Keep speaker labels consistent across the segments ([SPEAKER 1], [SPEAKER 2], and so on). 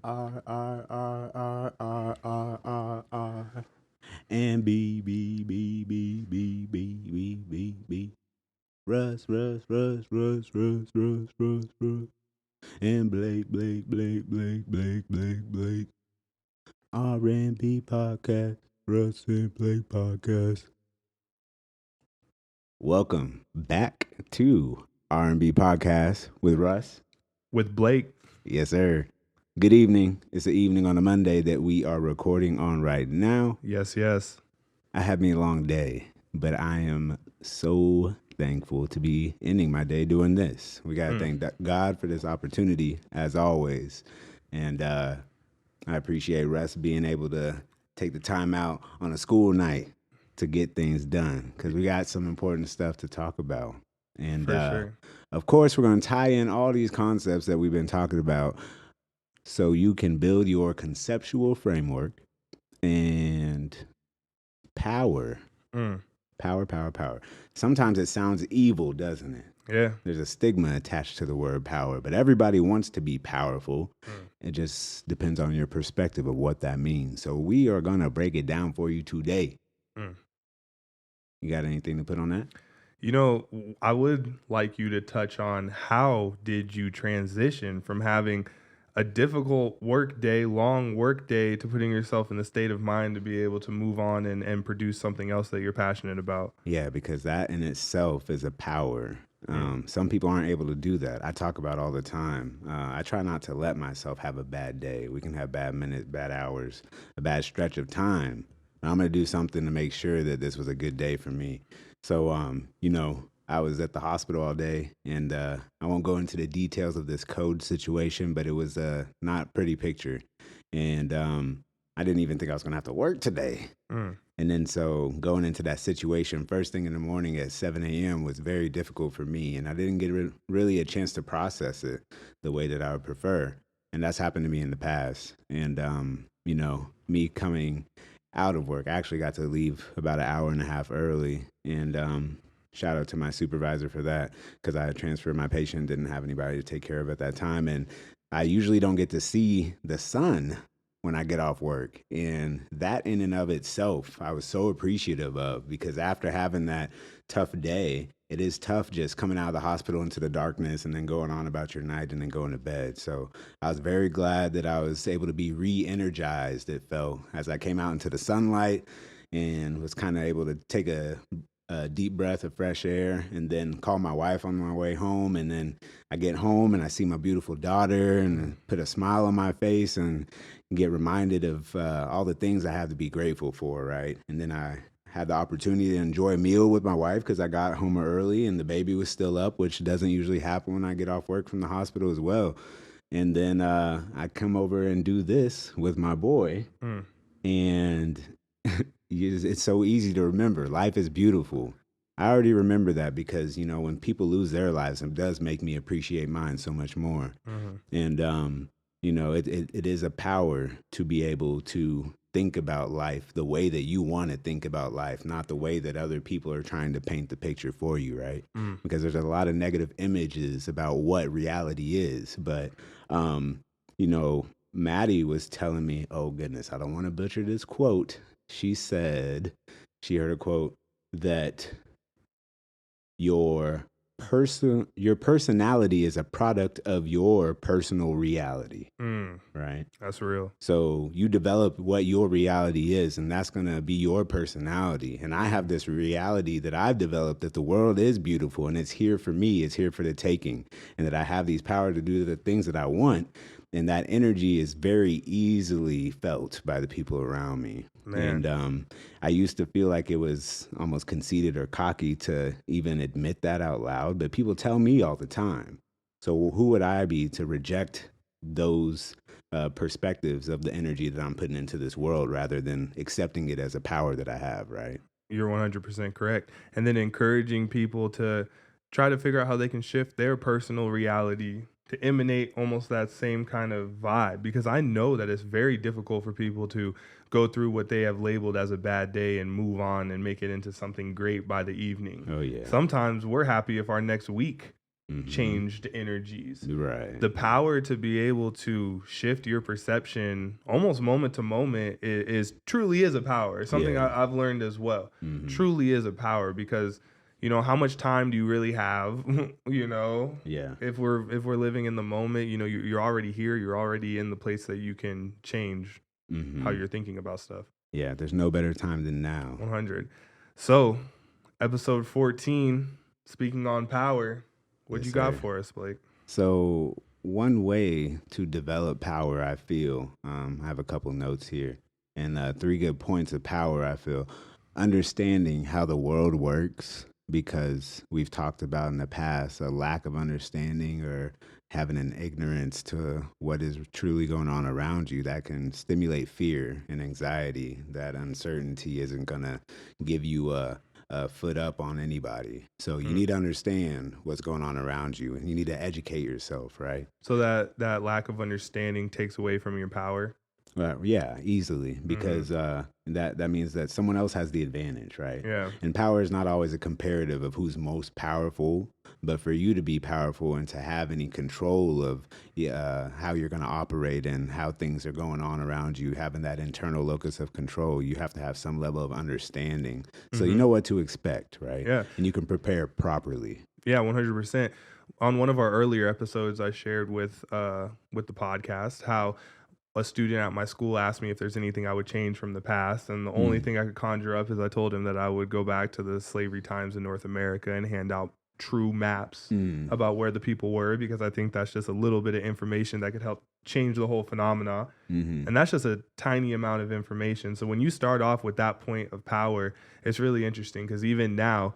[SPEAKER 1] R and B. Russ, and Blake. R&B podcast, Russ and Blake podcast. Welcome back to R&B podcast with Russ.
[SPEAKER 2] With Blake.
[SPEAKER 1] Yes, sir. Good evening. It's the evening on a Monday that we are recording on right now.
[SPEAKER 2] Yes.
[SPEAKER 1] I had me a long day, but I am so thankful to be ending my day doing this. We got to thank God for this opportunity, as always. And I appreciate Russ being able to take the time out on a school night to get things done because we got some important stuff to talk about. And
[SPEAKER 2] For sure.
[SPEAKER 1] of course, we're going to tie in all these concepts that we've been talking about so you can build your conceptual framework and power. Power. Sometimes it sounds evil, doesn't it?
[SPEAKER 2] Yeah.
[SPEAKER 1] There's a stigma attached to the word power, but everybody wants to be powerful. It just depends on your perspective of what that means. So we are going to break it down for you today. You got anything to put on that?
[SPEAKER 2] You know, I would like you to touch on how did you transition from having a difficult long work day, to putting yourself in the state of mind to be able to move on and produce something else that you're passionate about.
[SPEAKER 1] Yeah, because that in itself is a power. Some people aren't able to do that. I talk about all the time. I try not to let myself have a bad day. We can have bad minutes, bad hours, a bad stretch of time. I'm going to do something to make sure that this was a good day for me. So, I was at the hospital all day, and I won't go into the details of this code situation, but it was a not pretty picture. And I didn't even think I was going to have to work today. And then so going into that situation first thing in the morning at 7 a.m. was very difficult for me. And I didn't get really a chance to process it the way that I would prefer. And that's happened to me in the past. And, me coming out of work, I actually got to leave about an hour and a half early. And shout out to my supervisor for that, because I had transferred my patient, didn't have anybody to take care of at that time. And I usually don't get to see the sun when I get off work. And that in and of itself, I was so appreciative of, because after having that tough day, it is tough just coming out of the hospital into the darkness and then going on about your night and then going to bed. So I was very glad that I was able to be re-energized, it felt, as I came out into the sunlight and was kind of able to take a deep breath of fresh air and then call my wife on my way home. And then I get home and I see my beautiful daughter and put a smile on my face and get reminded of all the things I have to be grateful for, right? And then I had the opportunity to enjoy a meal with my wife because I got home early and the baby was still up, which doesn't usually happen when I get off work from the hospital as well. And then I come over and do this with my boy. And it's so easy to remember. Life is beautiful. I already remember that because, when people lose their lives, it does make me appreciate mine so much more. And, it is a power to be able to think about life the way that you want to think about life, not the way that other people are trying to paint the picture for you, right? Because there's a lot of negative images about what reality is. But, Maddie was telling me, oh goodness, I don't want to butcher this quote. She said, she heard a quote that your personality is a product of your personal reality, right?
[SPEAKER 2] That's real.
[SPEAKER 1] So you develop what your reality is, and that's going to be your personality. And I have this reality that I've developed, that the world is beautiful and it's here for me, it's here for the taking, and that I have these power to do the things that I want. And that energy is very easily felt by the people around me.
[SPEAKER 2] Man.
[SPEAKER 1] And I used to feel like it was almost conceited or cocky to even admit that out loud, but people tell me all the time. So who would I be to reject those perspectives of the energy that I'm putting into this world rather than accepting it as a power that I have, right?
[SPEAKER 2] You're 100% correct. And then encouraging people to try to figure out how they can shift their personal reality to emanate almost that same kind of vibe, because I know that it's very difficult for people to go through what they have labeled as a bad day and move on and make it into something great by the evening.
[SPEAKER 1] Oh, yeah.
[SPEAKER 2] Sometimes we're happy if our next week changed energies.
[SPEAKER 1] Right.
[SPEAKER 2] The power to be able to shift your perception almost moment to moment is truly is a power. It's something
[SPEAKER 1] Yeah.
[SPEAKER 2] I've learned as well.
[SPEAKER 1] Hmm.
[SPEAKER 2] Truly is a power because how much time do you really have?
[SPEAKER 1] Yeah.
[SPEAKER 2] If we're living in the moment, you're already here. You're already in the place that you can change how
[SPEAKER 1] Hmm.
[SPEAKER 2] you're thinking about stuff.
[SPEAKER 1] Yeah. There's no better time than now.
[SPEAKER 2] 100. So, episode 14, speaking on power. What
[SPEAKER 1] Yes,
[SPEAKER 2] you got
[SPEAKER 1] sir.
[SPEAKER 2] for us, Blake?
[SPEAKER 1] So one way to develop power, I feel, I have a couple notes here, and three good points of power. I feel understanding how the world works, because we've talked about in the past a lack of understanding or having an ignorance to what is truly going on around you that can stimulate fear and anxiety. That uncertainty isn't going to give you a foot up on anybody. So you need to understand what's going on around you, and you need to educate yourself, right?
[SPEAKER 2] So that lack of understanding takes away from your power.
[SPEAKER 1] Yeah, easily, because that means that someone else has the advantage, right?
[SPEAKER 2] Yeah.
[SPEAKER 1] And power is not always a comparative of who's most powerful, but for you to be powerful and to have any control of how you're going to operate and how things are going on around you, having that internal locus of control, you have to have some level of understanding, so you know what to expect, right?
[SPEAKER 2] Yeah.
[SPEAKER 1] And you can prepare properly.
[SPEAKER 2] Yeah, 100%. On one of our earlier episodes, I shared with the podcast how a student at my school asked me if there's anything I would change from the past, and the only thing I could conjure up is I told him that I would go back to the slavery times in North America and hand out true maps about where the people were, because I think that's just a little bit of information that could help change the whole phenomena. And that's just a tiny amount of information. So when you start off with that point of power, it's really interesting, because even now,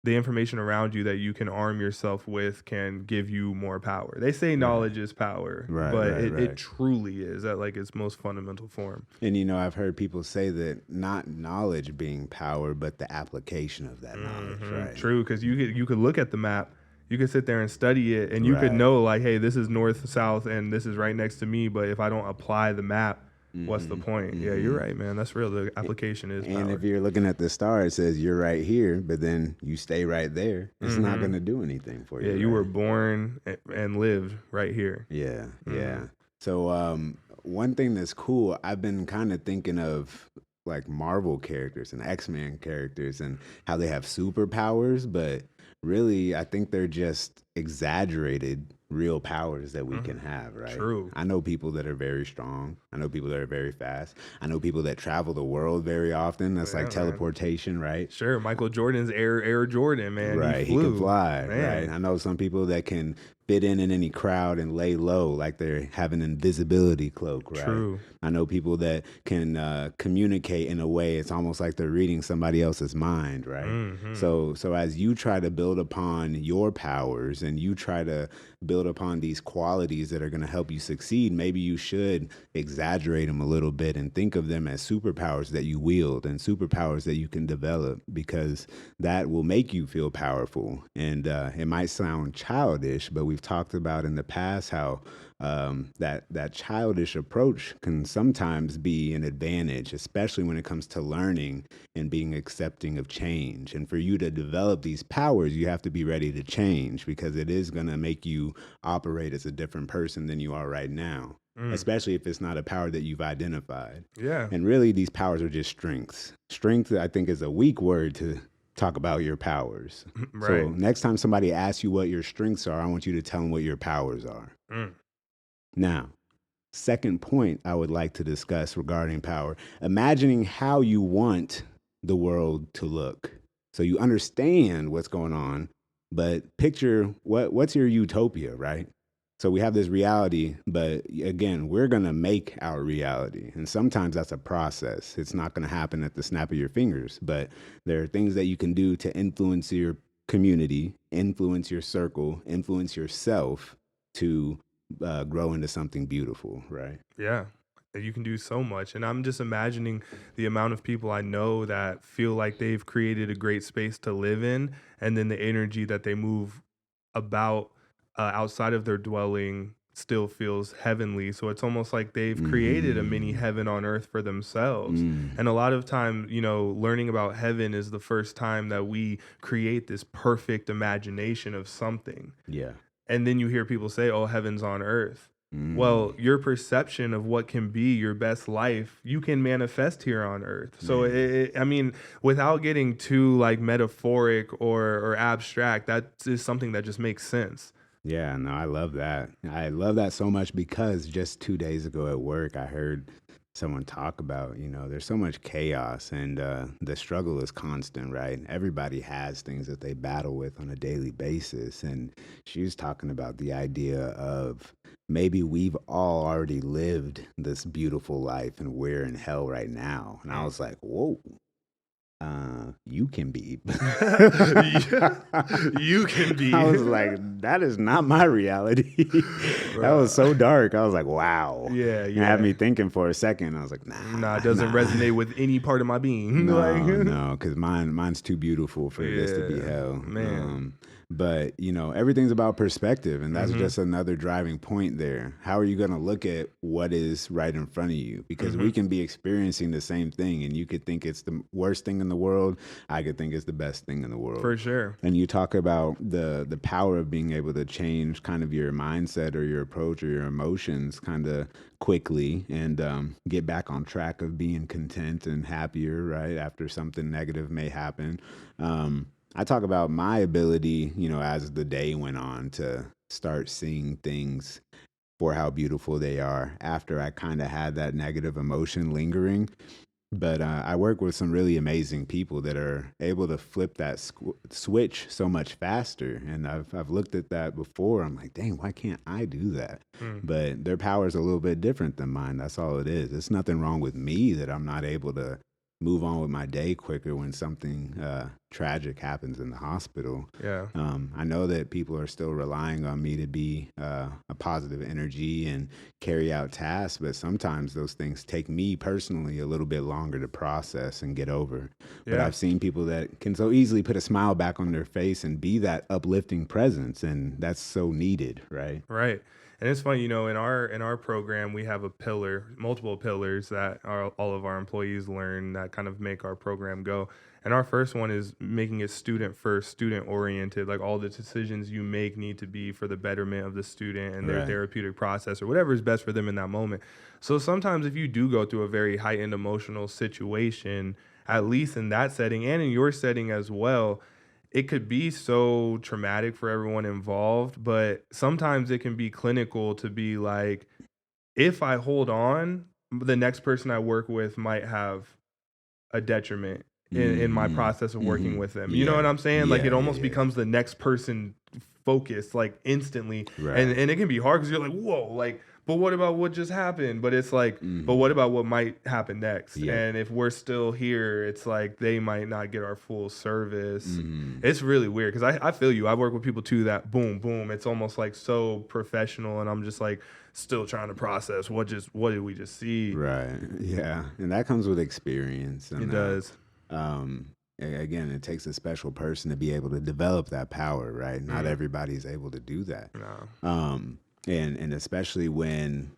[SPEAKER 2] the information around you that you can arm yourself with can give you more power. They say knowledge is power, but it truly is at like its most fundamental form.
[SPEAKER 1] And I've heard people say that not knowledge being power, but the application of that knowledge, right?
[SPEAKER 2] True, because you could look at the map, you could sit there and study it, and you could
[SPEAKER 1] Right.
[SPEAKER 2] know like, hey, this is north, south, and this is right next to me. But if I don't apply the map, what's the point? Yeah, you're right, man. That's real. The application is
[SPEAKER 1] And
[SPEAKER 2] power.
[SPEAKER 1] if you're looking at the star, it says you're right here, but then you stay right there. It's not going to do anything for you.
[SPEAKER 2] Yeah, you
[SPEAKER 1] right?
[SPEAKER 2] were born and lived right here.
[SPEAKER 1] Yeah, yeah. So one thing that's cool, I've been kind of thinking of like Marvel characters and X-Men characters and how they have superpowers, but really I think they're just exaggerated real powers that we can have, right?
[SPEAKER 2] True.
[SPEAKER 1] I know people that are very strong. I know people that are very fast. I know people that travel the world very often. That's like teleportation, right?
[SPEAKER 2] Sure, Michael Jordan's Air Jordan, man.
[SPEAKER 1] Right, he can fly, right? I know some people that can fit in any crowd and lay low, like they have an invisibility cloak, right?
[SPEAKER 2] True.
[SPEAKER 1] I know people that can communicate in a way it's almost like they're reading somebody else's mind, right? So as you try to build upon your powers and you try to build upon these qualities that are going to help you succeed, maybe you should exaggerate them a little bit and think of them as superpowers that you wield and superpowers that you can develop, because that will make you feel powerful. And it might sound childish, but we've talked about in the past how that childish approach can sometimes be an advantage, especially when it comes to learning and being accepting of change. And for you to develop these powers, you have to be ready to change, because it is going to make you operate as a different person than you are right now, especially if it's not a power that you've identified.
[SPEAKER 2] Yeah.
[SPEAKER 1] And really, these powers are just strengths. Strength, I think, is a weak word to talk about your powers.
[SPEAKER 2] Right.
[SPEAKER 1] So next time somebody asks you what your strengths are, I want you to tell them what your powers are. Now, second point I would like to discuss regarding power, imagining how you want the world to look. So you understand what's going on, but picture what's your utopia, right? So we have this reality, but again, we're going to make our reality. And sometimes that's a process. It's not going to happen at the snap of your fingers, but there are things that you can do to influence your community, influence your circle, influence yourself to grow into something beautiful, right?
[SPEAKER 2] Yeah. You can do so much. And I'm just imagining the amount of people I know that feel like they've created a great space to live in, and then the energy that they move about outside of their dwelling still feels heavenly. So it's almost like they've created a mini heaven on earth for themselves.
[SPEAKER 1] Mm.
[SPEAKER 2] And a lot of time, learning about heaven is the first time that we create this perfect imagination of something.
[SPEAKER 1] Yeah.
[SPEAKER 2] And then you hear people say, "Oh, heaven's on earth." Well,
[SPEAKER 1] Mm.
[SPEAKER 2] your perception of what can be your best life, you can manifest here on earth. So,
[SPEAKER 1] Man.
[SPEAKER 2] I mean, without getting too like metaphoric or abstract, that is something that just makes sense.
[SPEAKER 1] Yeah, no, I love that. I love that so much because just 2 days ago at work, I heard someone talk about, there's so much chaos and the struggle is constant, right? Everybody has things that they battle with on a daily basis. And she was talking about the idea of maybe we've all already lived this beautiful life and we're in hell right now. And I
[SPEAKER 2] Mm.
[SPEAKER 1] was like, whoa. You can be.
[SPEAKER 2] Yeah, you can
[SPEAKER 1] I
[SPEAKER 2] be.
[SPEAKER 1] was like, that is not my reality. That was so
[SPEAKER 2] Bruh.
[SPEAKER 1] dark. I was like, wow.
[SPEAKER 2] Yeah,
[SPEAKER 1] And it had
[SPEAKER 2] yeah.
[SPEAKER 1] me thinking for a second. I was like,
[SPEAKER 2] Nah, it
[SPEAKER 1] nah,
[SPEAKER 2] doesn't
[SPEAKER 1] nah.
[SPEAKER 2] resonate with any part of my being. Like,
[SPEAKER 1] No, no, because mine's too beautiful for this to be
[SPEAKER 2] yeah,
[SPEAKER 1] hell.
[SPEAKER 2] man.
[SPEAKER 1] But everything's about perspective, and that's
[SPEAKER 2] Mm-hmm.
[SPEAKER 1] just another driving point there. How are you going to look at what is right in front of you? Because
[SPEAKER 2] Mm-hmm.
[SPEAKER 1] we can be experiencing the same thing, and you could think it's the worst thing in the world. I could think it's the best thing in the world.
[SPEAKER 2] For sure.
[SPEAKER 1] And you talk about the power of being able to change kind of your mindset or your approach or your emotions kind of quickly and get back on track of being content and happier, right? After something negative may happen. I talk about my ability, as the day went on to start seeing things for how beautiful they are after I kind of had that negative emotion lingering. But I work with some really amazing people that are able to flip that switch so much faster. And I've looked at that before. I'm like, dang, why can't I do that?
[SPEAKER 2] Mm.
[SPEAKER 1] But their power is a little bit different than mine. That's all it is. It's nothing wrong with me that I'm not able to move on with my day quicker when something tragic happens in the hospital.
[SPEAKER 2] Yeah.
[SPEAKER 1] I know that people are still relying on me to be a positive energy and carry out tasks, but sometimes those things take me personally a little bit longer to process and get over. But
[SPEAKER 2] Yeah.
[SPEAKER 1] I've seen people that can so easily put a smile back on their face and be that uplifting presence, and that's so needed, right?
[SPEAKER 2] Right. And it's funny, in our program we have multiple pillars that all of our employees learn that kind of make our program go. And our first one is making it student first, student oriented. Like all the decisions you make need to be for the betterment of the student and their
[SPEAKER 1] Right.
[SPEAKER 2] therapeutic process or whatever is best for them in that moment. So sometimes if you do go through a very heightened emotional situation, at least in that setting and in your setting as well, it could be so traumatic for everyone involved, but sometimes it can be clinical to be like, if I hold on, the next person I work with might have a detriment in my
[SPEAKER 1] Mm-hmm.
[SPEAKER 2] process of working
[SPEAKER 1] Mm-hmm.
[SPEAKER 2] with them. You know what
[SPEAKER 1] Yeah.
[SPEAKER 2] I'm saying? Like it
[SPEAKER 1] Yeah. Yeah.
[SPEAKER 2] almost
[SPEAKER 1] Yeah.
[SPEAKER 2] becomes the next person focus like instantly. And
[SPEAKER 1] Right.
[SPEAKER 2] and it can be hard because you're like, whoa, like, but what about what just happened? But it's like, but what
[SPEAKER 1] Mm-hmm.
[SPEAKER 2] about what might happen next?
[SPEAKER 1] Yep.
[SPEAKER 2] And if we're still here, it's like they might not get our full service.
[SPEAKER 1] Mm-hmm.
[SPEAKER 2] It's really weird because I feel you. I work with people too that boom, boom. It's almost like so professional. And I'm just like still trying to process what did we just see?
[SPEAKER 1] Right. Yeah. And that comes with experience.
[SPEAKER 2] It
[SPEAKER 1] And
[SPEAKER 2] does.
[SPEAKER 1] um, again, it takes a special person to be able to develop that power, right? Not
[SPEAKER 2] Mm,
[SPEAKER 1] everybody's able to do that.
[SPEAKER 2] no.
[SPEAKER 1] And especially when,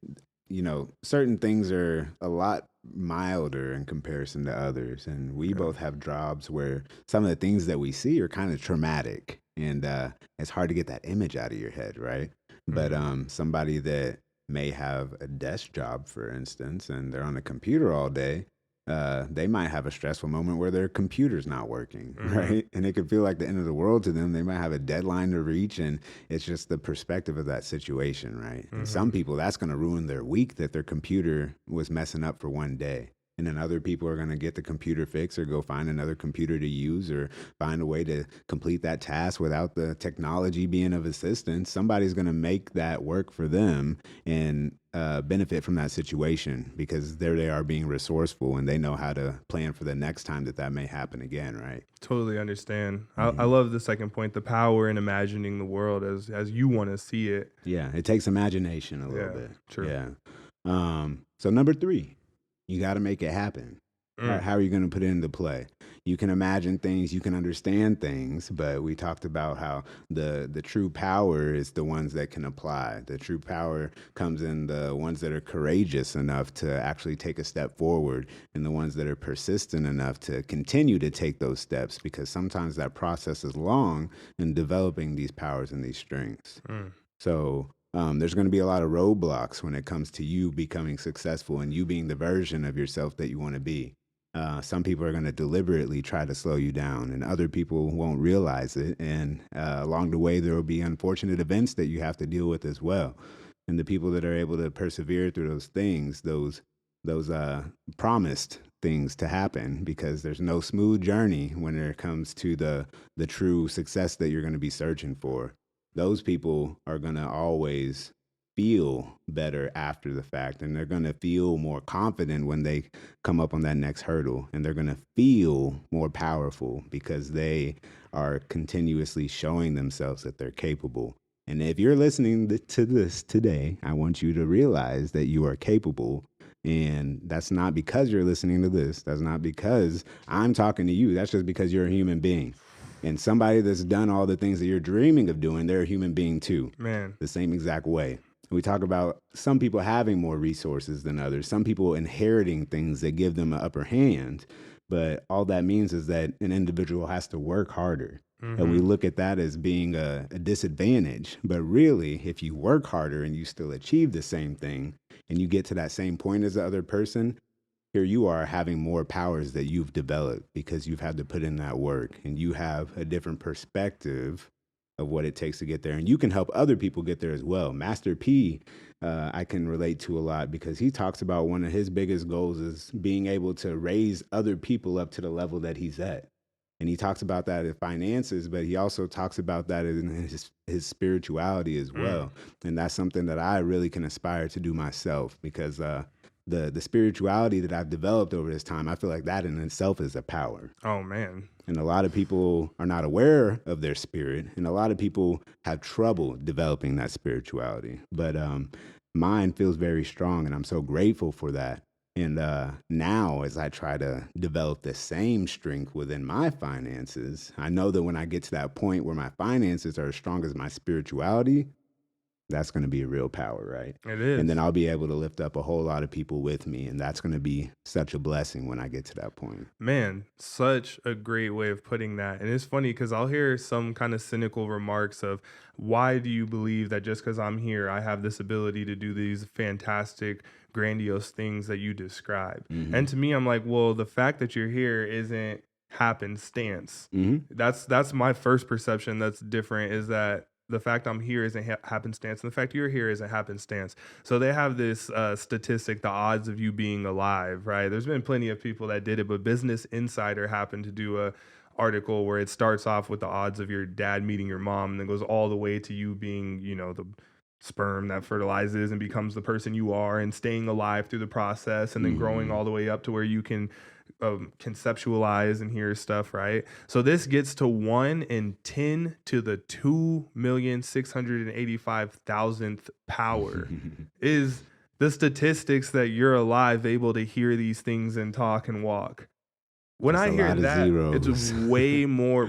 [SPEAKER 1] certain things are a lot milder in comparison to others. And we
[SPEAKER 2] Yeah.
[SPEAKER 1] both have jobs where some of the things that we see are kind of traumatic. And it's hard to get that image out of your head, right? But
[SPEAKER 2] Mhm.
[SPEAKER 1] somebody that may have a desk job, for instance, and they're on a computer all day, they might have a stressful moment where their computer's not working,
[SPEAKER 2] Mhm.
[SPEAKER 1] right? And it could feel like the end of the world to them. They might have a deadline to reach, and it's just the perspective of that situation, right? And some
[SPEAKER 2] Mhm.
[SPEAKER 1] people, that's going to ruin their week that their computer was messing up for one day. And then other people are going to get the computer fixed or go find another computer to use or find a way to complete that task without the technology being of assistance. Somebody's going to make that work for them and benefit from that situation because there they are being resourceful and they know how to plan for the next time that may happen again, right?
[SPEAKER 2] Totally understand. I
[SPEAKER 1] Hmm.
[SPEAKER 2] love the second point, the power in imagining the world as you want to see it.
[SPEAKER 1] Yeah, it takes imagination a little
[SPEAKER 2] Yeah,
[SPEAKER 1] bit.
[SPEAKER 2] true.
[SPEAKER 1] Yeah. So number 3, you got to make it happen.
[SPEAKER 2] Mm.
[SPEAKER 1] How are you going to put it into play? You can imagine things, you can understand things, but we talked about how the true power is the ones that can apply. The true power comes in the ones that are courageous enough to actually take a step forward, and the ones that are persistent enough to continue to take those steps, because sometimes that process is long in developing these powers and these strengths.
[SPEAKER 2] Mm.
[SPEAKER 1] So there's going to be a lot of roadblocks when it comes to you becoming successful and you being the version of yourself that you want to be. Some people are going to deliberately try to slow you down, and other people won't realize it. And along the way, there will be unfortunate events that you have to deal with as well. And the people that are able to persevere through those things, those promised things to happen, because there's no smooth journey when it comes to the true success that you're going to be searching for. Those people are going to always feel better after the fact, and they're going to feel more confident when they come up on that next hurdle, and they're going to feel more powerful because they are continuously showing themselves that they're capable. And if you're listening to this today, I want you to realize that you are capable. And that's not because you're listening to this. That's not because I'm talking to you. That's just because you're a human being. And somebody that's done all the things that you're dreaming of doing, they're a human being too,
[SPEAKER 2] Man.
[SPEAKER 1] the same exact way. We talk about some people having more resources than others, some people inheriting things that give them an upper hand. But all that means is that an individual has to work harder. And we
[SPEAKER 2] Mm-hmm.
[SPEAKER 1] look at that as being a disadvantage. But really, if you work harder and you still achieve the same thing and you get to that same point as the other person, here you are having more powers that you've developed because you've had to put in that work, and you have a different perspective of what it takes to get there, and you can help other people get there as well. Master P, I can relate to a lot because he talks about one of his biggest goals is being able to raise other people up to the level that he's at. And he talks about that in finances, but he also talks about that in his spirituality as
[SPEAKER 2] Mm.
[SPEAKER 1] well. And that's something that I really can aspire to do myself, because the spirituality that I've developed over this time, I feel like that in itself is a power.
[SPEAKER 2] Oh man.
[SPEAKER 1] And a lot of people are not aware of their spirit, and a lot of people have trouble developing that spirituality. But mine feels very strong, and I'm so grateful for that. And now, as I try to develop the same strength within my finances, I know that when I get to that point where my finances are as strong as my spirituality, that's going to be a real power, right?
[SPEAKER 2] It
[SPEAKER 1] And then
[SPEAKER 2] is.
[SPEAKER 1] I'll be able to lift up a whole lot of people with me. And that's going to be such a blessing when I get to that point.
[SPEAKER 2] Man, such a great way of putting that. And it's funny because I'll hear some kind of cynical remarks of, why do you believe that just because I'm here, I have this ability to do these fantastic, grandiose things that you describe?
[SPEAKER 1] Mm-hmm.
[SPEAKER 2] And to me, I'm like, well, the fact that you're here isn't happenstance.
[SPEAKER 1] Mm-hmm.
[SPEAKER 2] That's my first perception that's different, is that the fact I'm here isn't happenstance, and the fact you're here isn't happenstance. So they have this statistic, the odds of you being alive, right? There's been plenty of people that did it, but Business Insider happened to do a article where it starts off with the odds of your dad meeting your mom, and then goes all the way to you being, the sperm that fertilizes and becomes the person you are, and staying alive through the process, and then growing
[SPEAKER 1] Mm-hmm.
[SPEAKER 2] all the way up to where you can conceptualize and hear stuff, right? So this gets to 1 in 10 to the 2,685,000th power is the statistics that you're alive, able to hear these things and talk and walk. When
[SPEAKER 1] That's
[SPEAKER 2] I
[SPEAKER 1] a
[SPEAKER 2] hear
[SPEAKER 1] lot of
[SPEAKER 2] that, it's
[SPEAKER 1] zeros.
[SPEAKER 2] way more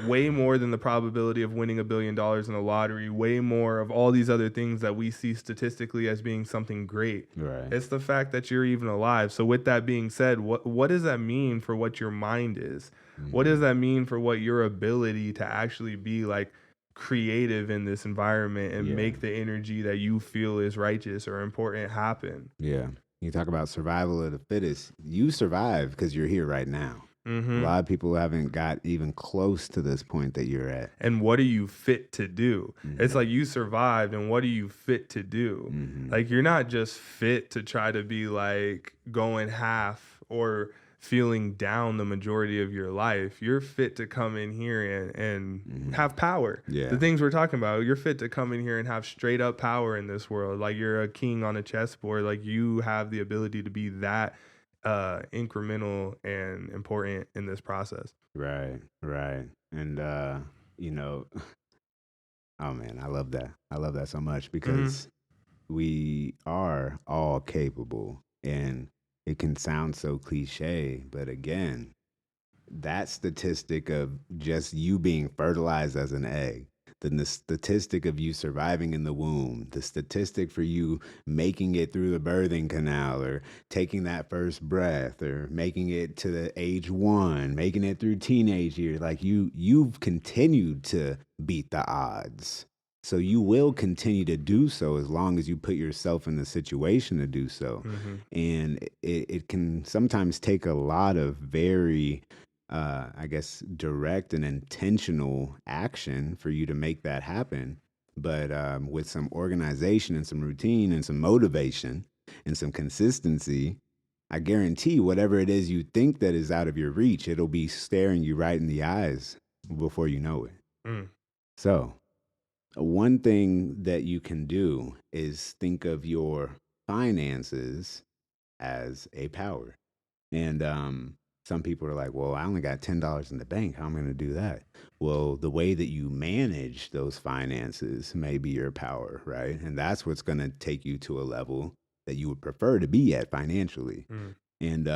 [SPEAKER 2] than the probability of winning $1 billion in the lottery, way more of all these other things that we see statistically as being something great.
[SPEAKER 1] Right.
[SPEAKER 2] It's the fact that you're even alive. So with that being said, what does that mean for what your mind is? What does that mean for what your ability to actually be like creative in this environment and
[SPEAKER 1] Yeah.
[SPEAKER 2] make the energy that you feel is righteous or important happen?
[SPEAKER 1] Yeah. You talk about survival of the fittest. You survive because you're here right now. A
[SPEAKER 2] Mm-hmm.
[SPEAKER 1] lot of people haven't got even close to this point that you're at.
[SPEAKER 2] And what are you fit to do? It's
[SPEAKER 1] Mm-hmm.
[SPEAKER 2] like you survived, and what are you fit to do?
[SPEAKER 1] Mm-hmm.
[SPEAKER 2] Like, you're not just fit to try to be like going half or feeling down the majority of your life. You're fit to come in here and
[SPEAKER 1] Mm-hmm.
[SPEAKER 2] have power.
[SPEAKER 1] Yeah.
[SPEAKER 2] The things we're talking about, you're fit to come in here and have straight up power in this world. Like, you're a king on a chessboard. Like, you have the ability to be that incremental and important in this process.
[SPEAKER 1] Right. Right. And you know, oh man, I love that. I love that so much
[SPEAKER 2] Mm-hmm.
[SPEAKER 1] because we are all capable. And it can sound so cliche, but again, that statistic of just you being fertilized as an egg, then the statistic of you surviving in the womb, the statistic for you making it through the birthing canal or taking that first breath or making it to the age 1, making it through teenage years, like you've continued to beat the odds. So you will continue to do so as long as you put yourself in the situation to do so.
[SPEAKER 2] Mm-hmm.
[SPEAKER 1] And it can sometimes take a lot of very I guess, direct and intentional action for you to make that happen. But with some organization and some routine and some motivation and some consistency, I guarantee whatever it is you think that is out of your reach, it'll be staring you right in the eyes before you know it.
[SPEAKER 2] Mm.
[SPEAKER 1] So, one thing that you can do is think of your finances as a power. And some people are like, well, I only got $10 in the bank. How am I going to do that? Well, the way that you manage those finances may be your power, right? And that's what's going to take you to a level that you would prefer to be at financially.
[SPEAKER 2] Mm.
[SPEAKER 1] And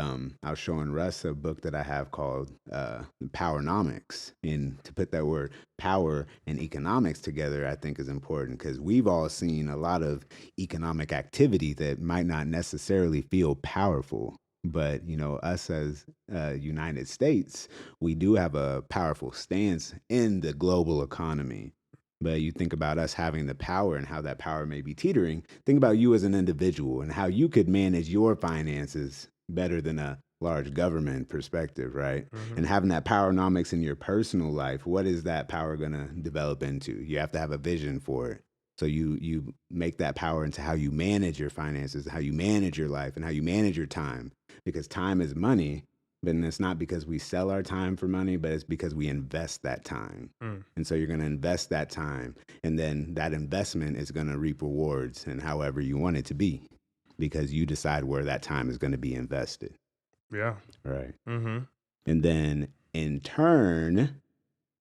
[SPEAKER 1] I was showing Russ a book that I have called Powernomics. And to put that word power and economics together, I think is important because we've all seen a lot of economic activity that might not necessarily feel powerful. But, you know, us as United States, we do have a powerful stance in the global economy. But you think about us having the power and how that power may be teetering. Think about you as an individual and how you could manage your finances better than a large government perspective, right?
[SPEAKER 2] Mm-hmm.
[SPEAKER 1] And having that powernomics in your personal life, what is that power going to develop into? You have to have a vision for it. So you make that power into how you manage your finances, how you manage your life, and how you manage your time. Because time is money, but it's not because we sell our time for money, but it's because we invest that time.
[SPEAKER 2] Mm.
[SPEAKER 1] And so you're going to invest that time, and then that investment is going to reap rewards and however you want it to be because you decide where that time is going to be invested.
[SPEAKER 2] Yeah.
[SPEAKER 1] Right.
[SPEAKER 2] Mm-hmm.
[SPEAKER 1] And then in turn,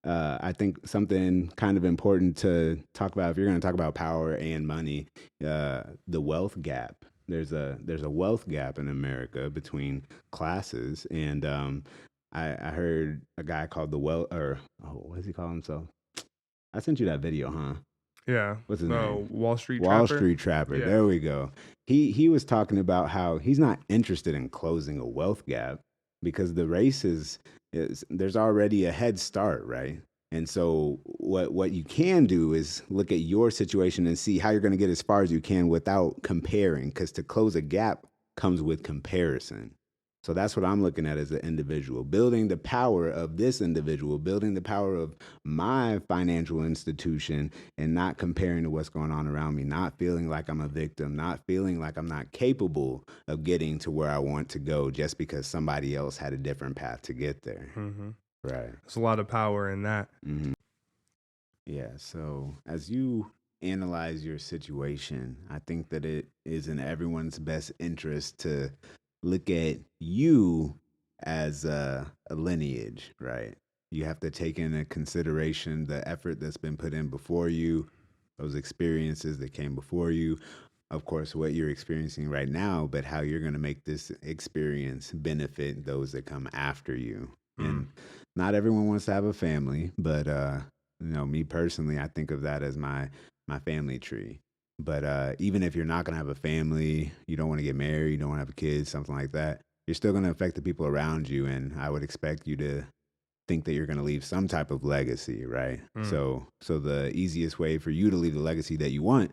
[SPEAKER 1] I think something kind of important to talk about if you're going to talk about power and money, the wealth gap. There's a wealth gap in America between classes, and I heard a guy called the well or what does he call himself? I sent you that video, huh?
[SPEAKER 2] Yeah.
[SPEAKER 1] What's his
[SPEAKER 2] No,
[SPEAKER 1] name?
[SPEAKER 2] Wall Street
[SPEAKER 1] Wall
[SPEAKER 2] Trapper.
[SPEAKER 1] Street Trapper.
[SPEAKER 2] Yeah.
[SPEAKER 1] There we go. He was talking about how he's not interested in closing a wealth gap because the race is there's already a head start, right? And so what you can do is look at your situation and see how you're going to get as far as you can without comparing because to close a gap comes with comparison. So that's what I'm looking at as an individual, building the power of this individual, building the power of my financial institution and not comparing to what's going on around me, not feeling like I'm a victim, not feeling like I'm not capable of getting to where I want to go just because somebody else had a different path to get there.
[SPEAKER 2] Mm-hmm.
[SPEAKER 1] Right.
[SPEAKER 2] There's a lot of power in that.
[SPEAKER 1] Mm-hmm. Yeah. So as you analyze your situation, I think that it is in everyone's best interest to look at you as a lineage, right? You have to take into consideration the effort that's been put in before you, those experiences that came before you, of course, what you're experiencing right now, but how you're going to make this experience benefit those that come after you.
[SPEAKER 2] Mm.
[SPEAKER 1] And not everyone wants to have a family, but you know, me personally, I think of that as my family tree. But even if you're not going to have a family, you don't want to get married, you don't want to have a kid, something like that, you're still going to affect the people around you. And I would expect you to think that you're going to leave some type of legacy, right?
[SPEAKER 2] Mm.
[SPEAKER 1] So the easiest way for you to leave the legacy that you want,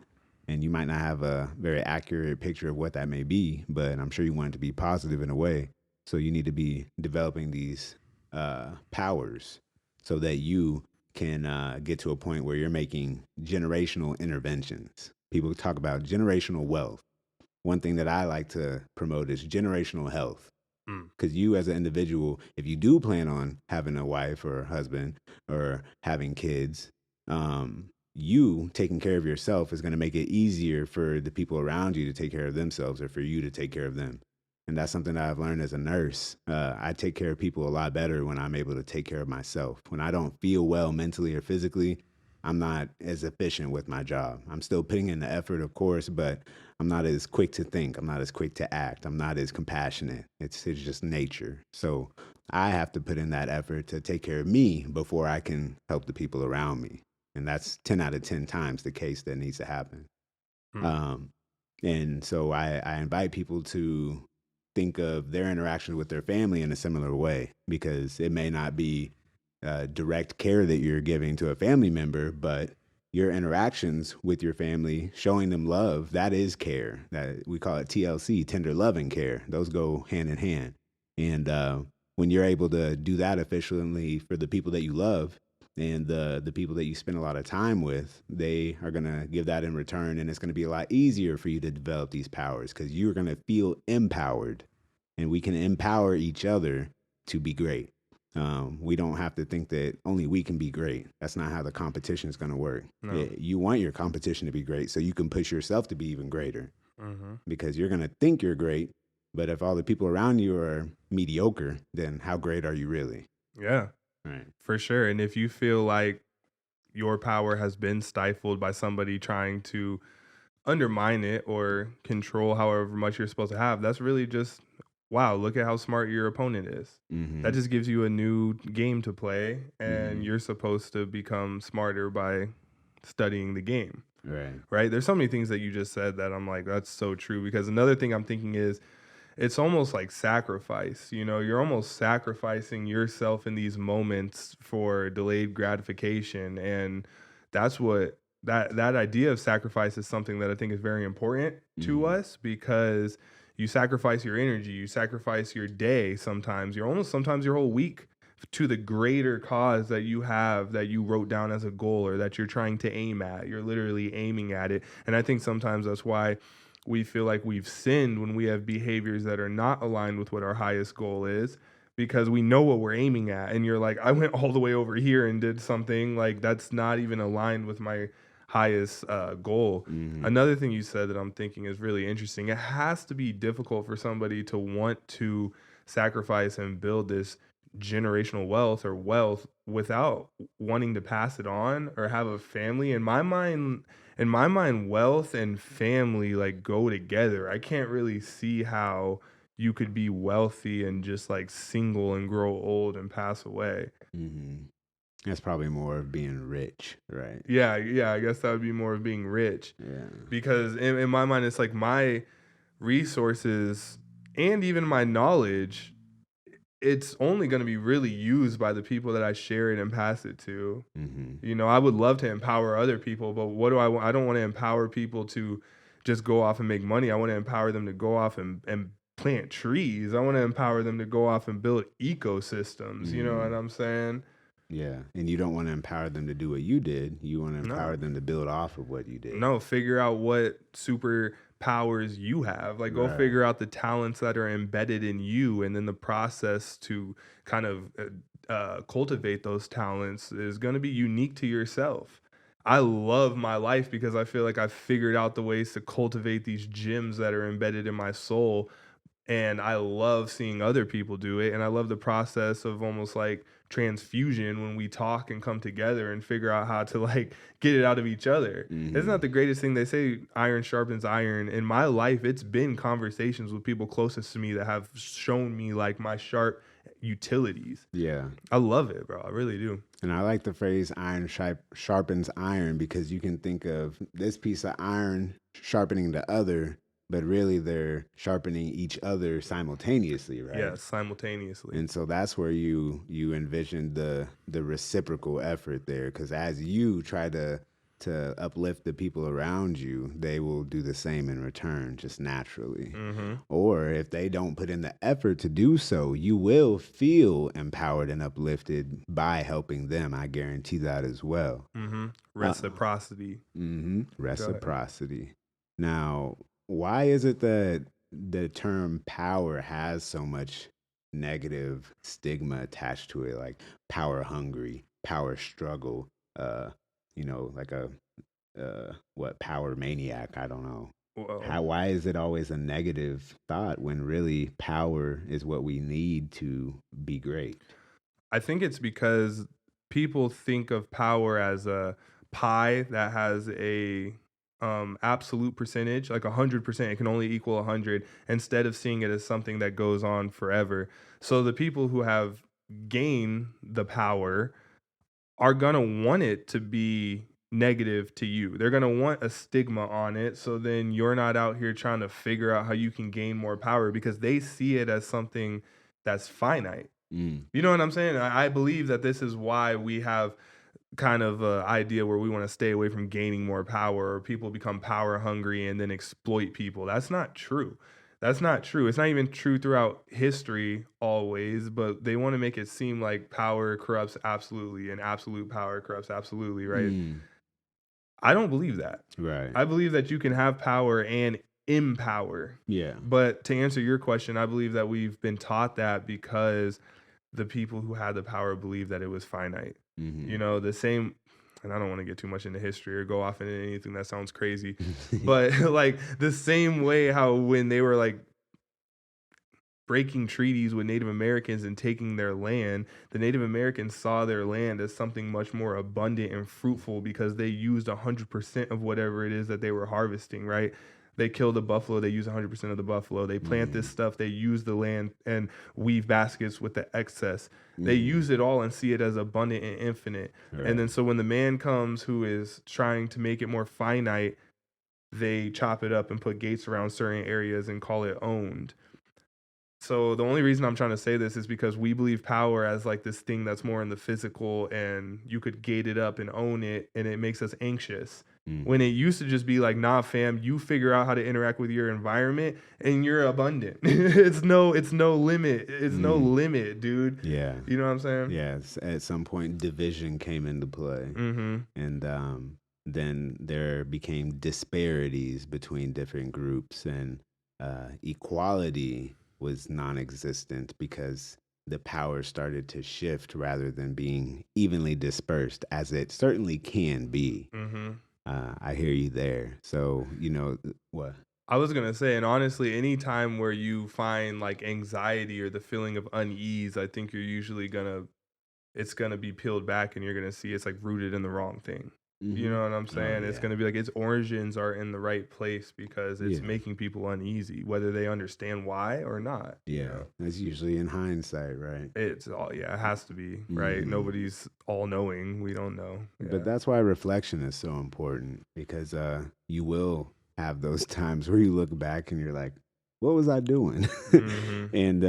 [SPEAKER 1] and you might not have a very accurate picture of what that may be, but I'm sure you want it to be positive in a way. So you need to be developing these powers so that you can get to a point where you're making generational interventions. People talk about generational wealth. One thing that I like to promote is generational health. Because you, as an individual, if you do plan on having a wife or a husband or having kids, you taking care of yourself is going to make it easier for the people around you to take care of themselves or for you to take care of them. And that's something that I've learned as a nurse. I take care of people a lot better when I'm able to take care of myself. When I don't feel well mentally or physically, I'm not as efficient with my job. I'm still putting in the effort, of course, but I'm not as quick to think. I'm not as quick to act. I'm not as compassionate. It's just nature. So I have to put in that effort to take care of me before I can help the people around me. And that's 10 out of 10 times the case that needs to happen.
[SPEAKER 2] Hmm.
[SPEAKER 1] Um, and so I invite people to think of their interaction with their family in a similar way, because it may not be direct care that you're giving to a family member, but your interactions with your family, showing them love, that is care. That we call it TLC, tender loving care. Those go hand in hand. And when you're able to do that efficiently for the people that you love, and the people that you spend a lot of time with, they are going to give that in return, and it's going to be a lot easier for you to develop these powers because you're going to feel empowered, and we can empower each other to be great. We don't have to think that only we can be great. That's not how the competition is going to work.
[SPEAKER 2] No.
[SPEAKER 1] You want your competition to be great so you can push yourself to be even greater,
[SPEAKER 2] Hmm.
[SPEAKER 1] because you're going to think you're great, but if all the people around you are mediocre, then how great are you really?
[SPEAKER 2] Yeah,
[SPEAKER 1] Right.
[SPEAKER 2] for sure. And if you feel like your power has been stifled by somebody trying to undermine it or control however much you're supposed to have, that's really just, wow, look at how smart your opponent is. That
[SPEAKER 1] Mm-hmm.
[SPEAKER 2] just gives you a new game to play, and
[SPEAKER 1] Mm-hmm.
[SPEAKER 2] you're supposed to become smarter by studying the game,
[SPEAKER 1] Right.
[SPEAKER 2] right? There's so many things that you just said that I'm like, that's so true. Because another thing I'm thinking is, it's almost like sacrifice. You know, you're almost sacrificing yourself in these moments for delayed gratification. And that's what that idea of sacrifice is something that I think is very important to
[SPEAKER 1] Mm-hmm.
[SPEAKER 2] us, because you sacrifice your energy, you sacrifice your day, sometimes you're almost sometimes your whole week, to the greater cause that you have, that you wrote down as a goal or that you're trying to aim at. You're literally aiming at it. And I think sometimes that's why we feel like we've sinned when we have behaviors that are not aligned with what our highest goal is, because we know what we're aiming at. And you're like, I went all the way over here and did something like that's not even aligned with my highest goal.
[SPEAKER 1] Mm-hmm.
[SPEAKER 2] Another thing you said that I'm thinking is really interesting: it has to be difficult for somebody to want to sacrifice and build this generational wealth or wealth without wanting to pass it on or have a family. In my mind, wealth and family like go together. I can't really see how you could be wealthy and just like single and grow old and pass away.
[SPEAKER 1] Mm-hmm. That's probably more of being rich, right?
[SPEAKER 2] Yeah, yeah, I guess that would be more of being rich,
[SPEAKER 1] Yeah.
[SPEAKER 2] because in my mind it's like my resources and even my knowledge, it's only going to be really used by the people that I share it and pass it to.
[SPEAKER 1] Mm-hmm.
[SPEAKER 2] You know, I would love to empower other people, but what do I want? I don't want to empower people to just go off and make money. I want to empower them to go off and plant trees. I want to empower them to go off and build ecosystems. You know what
[SPEAKER 1] Mm-hmm.
[SPEAKER 2] I'm saying?
[SPEAKER 1] Yeah. And you don't want to empower them to do what you did. You want to empower
[SPEAKER 2] No.
[SPEAKER 1] them to build off of what you did.
[SPEAKER 2] No, figure out what superpowers you have. Like, go
[SPEAKER 1] Right.
[SPEAKER 2] figure out the talents that are embedded in you, and then the process to kind of cultivate those talents is going to be unique to yourself. I love my life because I feel like I've figured out the ways to cultivate these gems that are embedded in my soul, and I love seeing other people do it, and I love the process of almost like transfusion when we talk and come together and figure out how to like get it out of each other. Isn't
[SPEAKER 1] Mm-hmm.
[SPEAKER 2] that the greatest thing? They say iron sharpens iron. In my life, it's been conversations with people closest to me that have shown me like my sharp utilities.
[SPEAKER 1] Yeah.
[SPEAKER 2] I love it, bro. I really do.
[SPEAKER 1] And I like the phrase iron sharpens iron, because you can think of this piece of iron sharpening the other, but really they're sharpening each other simultaneously, right?
[SPEAKER 2] Yeah, simultaneously.
[SPEAKER 1] And so that's where you envision the reciprocal effort there, because as you try to uplift the people around you, they will do the same in return, just naturally.
[SPEAKER 2] Mm-hmm.
[SPEAKER 1] Or if they don't put in the effort to do so, you will feel empowered and uplifted by helping them. I guarantee that as well.
[SPEAKER 2] Mm-hmm.
[SPEAKER 1] Uh,
[SPEAKER 2] Reciprocity. Go ahead.
[SPEAKER 1] Reciprocity. Now, why is it that the term power has so much negative stigma attached to it, like power hungry, power struggle, uh, like a what power maniac? I don't know.
[SPEAKER 2] Well,
[SPEAKER 1] Why is it always a negative thought when really power is what we need to be great?
[SPEAKER 2] I think it's because people think of power as a pie that has a absolute percentage, like 100%, it can only equal 100, instead of seeing it as something that goes on forever. So the people who have gained the power are gonna want it to be negative to you. They're gonna want a stigma on it, so then you're not out here trying to figure out how you can gain more power because they see it as something that's finite.
[SPEAKER 1] Mm.
[SPEAKER 2] You know what I'm saying? I believe that this is why we have kind of a idea where we want to stay away from gaining more power, or people become power hungry and then exploit people. That's not true. That's not true. It's not even true throughout history always, but they want to make it seem like power corrupts absolutely and absolute power corrupts absolutely, right?
[SPEAKER 1] Mm.
[SPEAKER 2] I don't believe that.
[SPEAKER 1] Right.
[SPEAKER 2] I believe that you can have power and empower.
[SPEAKER 1] Yeah.
[SPEAKER 2] But to answer your question, I believe that we've been taught that because the people who had the power believed that it was finite. You
[SPEAKER 1] Mm-hmm.
[SPEAKER 2] know, the same, and I don't want to get too much into history or go off into anything that sounds crazy, but like the same way how when they were like breaking treaties with Native Americans and taking their land, the Native Americans saw their land as something much more abundant and fruitful because they used 100% of whatever it is that they were harvesting, right? They killed a buffalo, they use 100% of the buffalo. They plant this
[SPEAKER 1] Mm.
[SPEAKER 2] stuff, they use the land and weave baskets with the excess. They
[SPEAKER 1] Mm.
[SPEAKER 2] use it all and see it as abundant and infinite. And
[SPEAKER 1] Right.
[SPEAKER 2] then so when the man comes who is trying to make it more finite, they chop it up and put gates around certain areas and call it owned. So the only reason I'm trying to say this is because we believe power as like this thing that's more in the physical and you could gate it up and own it and it makes us anxious.
[SPEAKER 1] Mm.
[SPEAKER 2] When it used to just be like, nah, fam, you figure out how to interact with your environment and you're abundant. It's no limit. It's no
[SPEAKER 1] Mm.
[SPEAKER 2] limit, dude.
[SPEAKER 1] Yeah.
[SPEAKER 2] You know what I'm saying?
[SPEAKER 1] Yeah. At some point, division came into play.
[SPEAKER 2] Mm-hmm.
[SPEAKER 1] And then there became disparities between different groups, and equality was non-existent because the power started to shift rather than being evenly dispersed, as it certainly can be.
[SPEAKER 2] Mm-hmm.
[SPEAKER 1] I hear you there. So what?
[SPEAKER 2] I was gonna say, and honestly, any time where you find like anxiety or the feeling of unease, I think you're usually gonna it's gonna be peeled back and you're gonna see it's like rooted in the wrong thing. You
[SPEAKER 1] Mm-hmm.
[SPEAKER 2] know what I'm
[SPEAKER 1] Oh
[SPEAKER 2] saying? It's
[SPEAKER 1] yeah.
[SPEAKER 2] gonna be like its origins are in the right place because it's
[SPEAKER 1] Yeah.
[SPEAKER 2] making people uneasy, whether they understand why or not. You
[SPEAKER 1] Yeah.
[SPEAKER 2] know,
[SPEAKER 1] That's usually in hindsight, right?
[SPEAKER 2] it's all yeah, it has to be right.
[SPEAKER 1] Mm-hmm.
[SPEAKER 2] Nobody's all knowing. We don't know.
[SPEAKER 1] But
[SPEAKER 2] Yeah.
[SPEAKER 1] that's why reflection is so important, because you will have those times where you look back and you're like, what was I doing?
[SPEAKER 2] Hmm.
[SPEAKER 1] And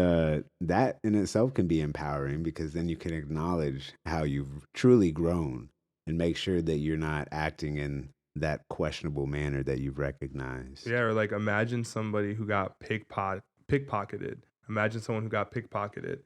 [SPEAKER 1] that in itself can be empowering, because then you can acknowledge how you've truly grown and make sure that you're not acting in that questionable manner that you've recognized.
[SPEAKER 2] Yeah, or like imagine somebody who got pickpocketed. Imagine someone who got pickpocketed.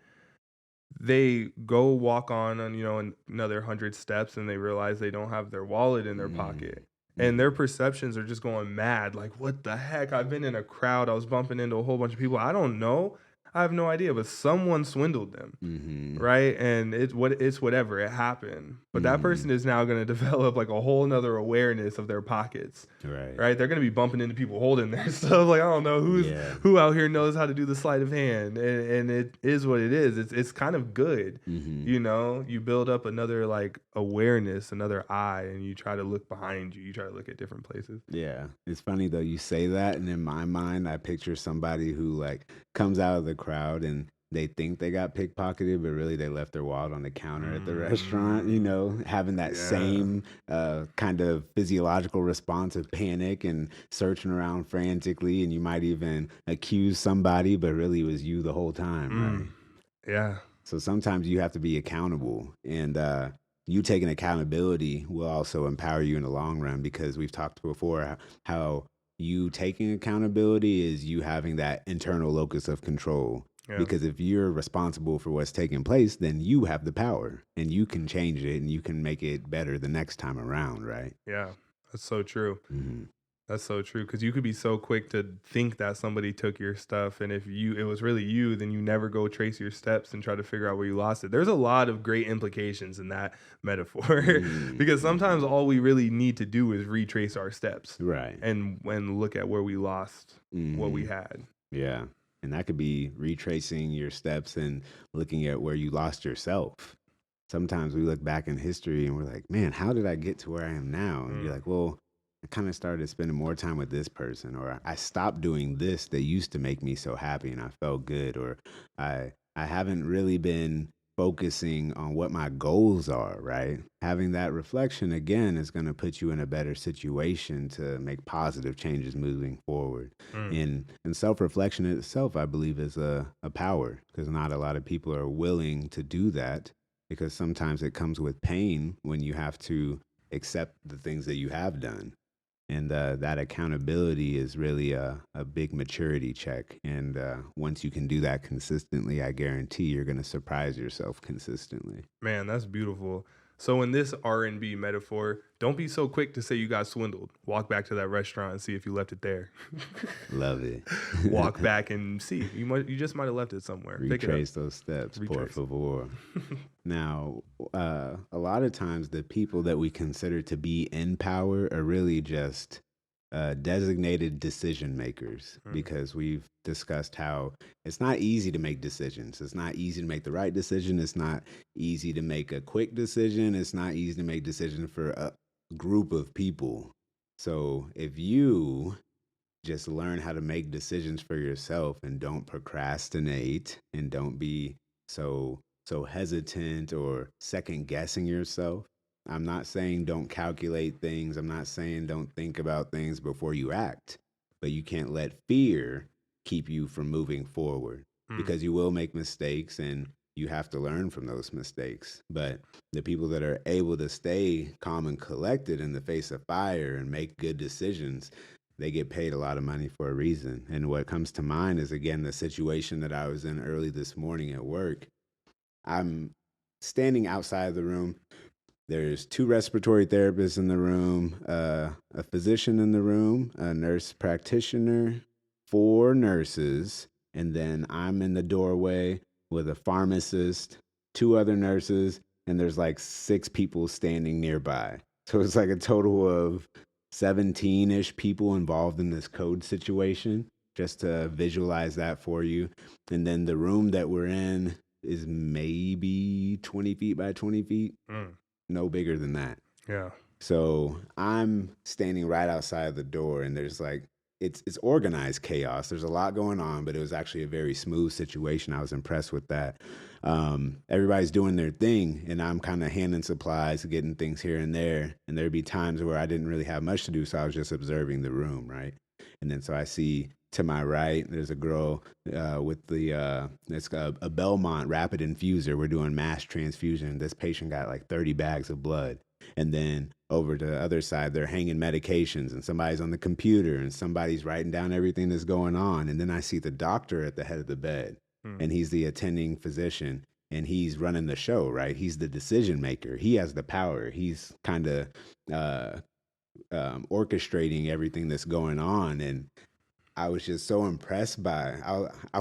[SPEAKER 2] They go walk on another 100 steps and they realize they don't have their wallet in their
[SPEAKER 1] Mm.
[SPEAKER 2] pocket, and their
[SPEAKER 1] Mm.
[SPEAKER 2] perceptions are just going mad, like, what the heck, I've been in a crowd, I was bumping into a whole bunch of people, I don't know, I have no idea, but someone swindled them,
[SPEAKER 1] Mm-hmm.
[SPEAKER 2] right? And it's whatever, it happened, but that
[SPEAKER 1] Mm-hmm.
[SPEAKER 2] person is now going to develop like a whole nother awareness of their pockets,
[SPEAKER 1] Right.
[SPEAKER 2] right? They're gonna be bumping into people holding their stuff. Like, I don't know
[SPEAKER 1] Yeah.
[SPEAKER 2] who out here knows how to do the sleight of hand, and it is what it is. It's kind of good,
[SPEAKER 1] Mm-hmm.
[SPEAKER 2] you know. You build up another like awareness, another eye, and you try to look behind you. You try to look at different places.
[SPEAKER 1] Yeah, it's funny though, you say that, and in my mind, I picture somebody who like comes out of the crowd and they think they got pickpocketed, but really they left their wallet on the counter at the restaurant.
[SPEAKER 2] Mm,
[SPEAKER 1] Having that
[SPEAKER 2] yeah.
[SPEAKER 1] same kind of physiological response of panic and searching around frantically, and you might even accuse somebody, but really it was you the whole time, right?
[SPEAKER 2] Mm, yeah.
[SPEAKER 1] So sometimes you have to be accountable, and you taking accountability will also empower you in the long run, because we've talked before how you taking accountability is you having that internal locus of control.
[SPEAKER 2] Yeah.
[SPEAKER 1] Because if you're responsible for what's taking place, then you have the power and you can change it and you can make it better the next time around, right?
[SPEAKER 2] Yeah. That's so true.
[SPEAKER 1] Mm-hmm.
[SPEAKER 2] That's so true, because you could be so quick to think that somebody took your stuff, and if it was really you, then you never go trace your steps and try to figure out where you lost it. There's a lot of great implications in that metaphor, because sometimes
[SPEAKER 1] Mm-hmm.
[SPEAKER 2] all we really need to do is retrace our steps
[SPEAKER 1] Right.
[SPEAKER 2] and look at where we lost what we
[SPEAKER 1] Mm-hmm.
[SPEAKER 2] had.
[SPEAKER 1] Yeah. And that could be retracing your steps and looking at where you lost yourself. sometimes we look back in history and we're like, man, how did I get to where I am now? And you're
[SPEAKER 2] Mm,
[SPEAKER 1] like, well, I kind of started spending more time with this person, or I stopped doing this that used to make me so happy and I felt good, or I haven't really been focusing on what my goals are, right? Having that reflection again is going to put you in a better situation to make positive changes moving forward.
[SPEAKER 2] mm.
[SPEAKER 1] And self-reflection itself, I believe, is a power, because not a lot of people are willing to do that, because sometimes it comes with pain when you have to accept the things that you have done. And that accountability is really a big maturity check. And once you can do that consistently, I guarantee you're going to surprise yourself consistently.
[SPEAKER 2] Man, that's beautiful. So in this R&B metaphor, don't be so quick to say you got swindled. Walk back to that restaurant and see if you left it there.
[SPEAKER 1] Love it.
[SPEAKER 2] Walk back and see. You just might have left it somewhere. Pick it up.
[SPEAKER 1] Retrace those steps, por
[SPEAKER 2] Retrace.
[SPEAKER 1] favor. Now, a lot of times the people that we consider to be in power are really just designated decision makers,
[SPEAKER 2] Mm,
[SPEAKER 1] because we've discussed how it's not easy to make decisions. It's not easy to make the right decision. It's not easy to make a quick decision. It's not easy to make decisions for a group of people. So if you just learn how to make decisions for yourself and don't procrastinate and don't be so hesitant or second guessing yourself. I'm not saying don't calculate things. I'm not saying don't think about things before you act, but you can't let fear keep you from moving forward,
[SPEAKER 2] mm.
[SPEAKER 1] because you will make mistakes and you have to learn from those mistakes. But the people that are able to stay calm and collected in the face of fire and make good decisions, they get paid a lot of money for a reason. And what comes to mind is, again, the situation that I was in early this morning at work. I'm standing outside the room. There's two respiratory therapists in the room, a physician in the room, a nurse practitioner, four nurses, and then I'm in the doorway with a pharmacist, two other nurses, and there's like six people standing nearby. So it's like a total of 17-ish people involved in this code situation, just to visualize that for you. And then the room that we're in is maybe 20 feet by 20 feet,
[SPEAKER 2] Mm.
[SPEAKER 1] no bigger than that.
[SPEAKER 2] Yeah.
[SPEAKER 1] So I'm standing right outside the door, and there's like it's organized chaos. There's a lot going on, but it was actually a very smooth situation. I was impressed with that. Everybody's doing their thing, and I'm kind of handing supplies, getting things here and there. And there'd be times where I didn't really have much to do, so I was just observing the room, right? And then so I see to my right, there's a girl with it's a Belmont rapid infuser. We're doing mass transfusion. This patient got like 30 bags of blood. And then over to the other side, they're hanging medications, and somebody's on the computer, and somebody's writing down everything that's going on. And then I see the doctor at the head of the bed,
[SPEAKER 2] Mm.
[SPEAKER 1] and he's the attending physician, and he's running the show, right? He's the decision maker. He has the power. He's kind of uh, orchestrating everything that's going on. And I was just so impressed by I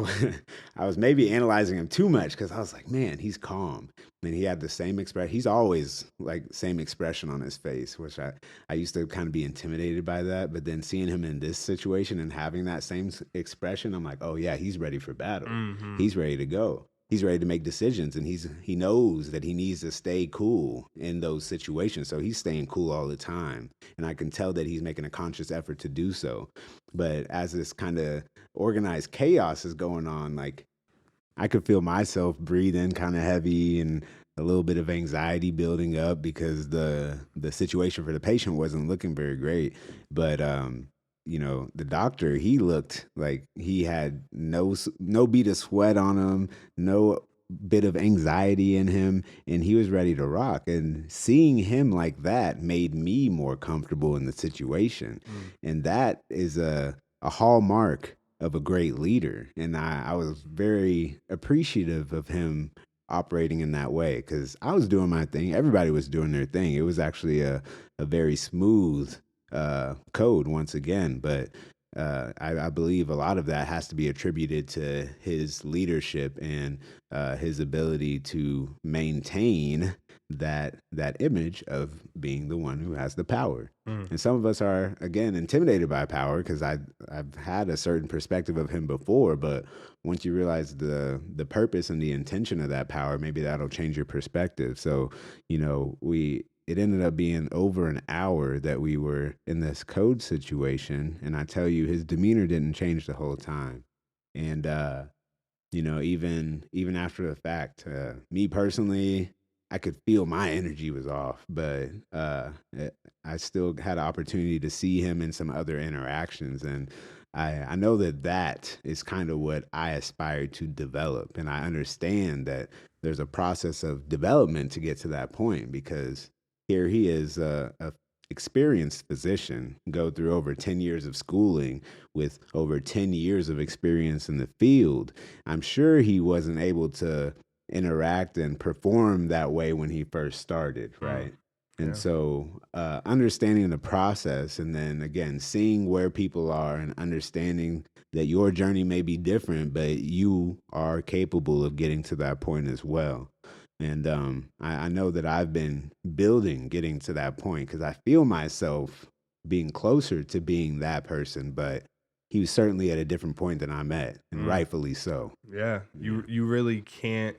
[SPEAKER 1] was maybe analyzing him too much, because I was like, man, he's calm. And he had the same expression. He's always like same expression on his face, which I used to kind of be intimidated by that. But then seeing him in this situation and having that same expression, I'm like, oh yeah, he's ready for battle.
[SPEAKER 2] Mhm.
[SPEAKER 1] He's ready to go. He's ready to make decisions, and he knows that he needs to stay cool in those situations. So he's staying cool all the time. And I can tell that he's making a conscious effort to do so. But as this kind of organized chaos is going on, like I could feel myself breathing kind of heavy and a little bit of anxiety building up, because the situation for the patient wasn't looking very great. But the doctor, he looked like he had no bead of sweat on him, no bit of anxiety in him, and he was ready to rock. And seeing him like that made me more comfortable in the situation.
[SPEAKER 2] Mm.
[SPEAKER 1] And that is a hallmark of a great leader. And I was very appreciative of him operating in that way, because I was doing my thing. Everybody was doing their thing. It was actually a very smooth code once again. But I believe a lot of that has to be attributed to his leadership and his ability to maintain that image of being the one who has the power.
[SPEAKER 2] Mm.
[SPEAKER 1] And some of us are again intimidated by power because I've had a certain perspective of him before, but once you realize the purpose and the intention of that power, maybe that'll change your perspective. So, we it ended up being over an hour that we were in this code situation, and I tell you, his demeanor didn't change the whole time. And even after the fact, me personally, I could feel my energy was off, but I still had an opportunity to see him in some other interactions, and I know that is kind of what I aspire to develop, and I understand that there's a process of development to get to that point because here he is a experienced physician, go through over 10 years of schooling with over 10 years of experience in the field. I'm sure he wasn't able to interact and perform that way when he first started,
[SPEAKER 2] Mm.
[SPEAKER 1] right? And
[SPEAKER 2] Yeah.
[SPEAKER 1] so understanding the process and then again seeing where people are and understanding that your journey may be different, but you are capable of getting to that point as well. And I know that I've been building getting to that point because I feel myself being closer to being that person, but he was certainly at a different point than I'm at, and
[SPEAKER 2] Mm.
[SPEAKER 1] rightfully so.
[SPEAKER 2] Yeah.
[SPEAKER 1] Yeah.
[SPEAKER 2] You really can't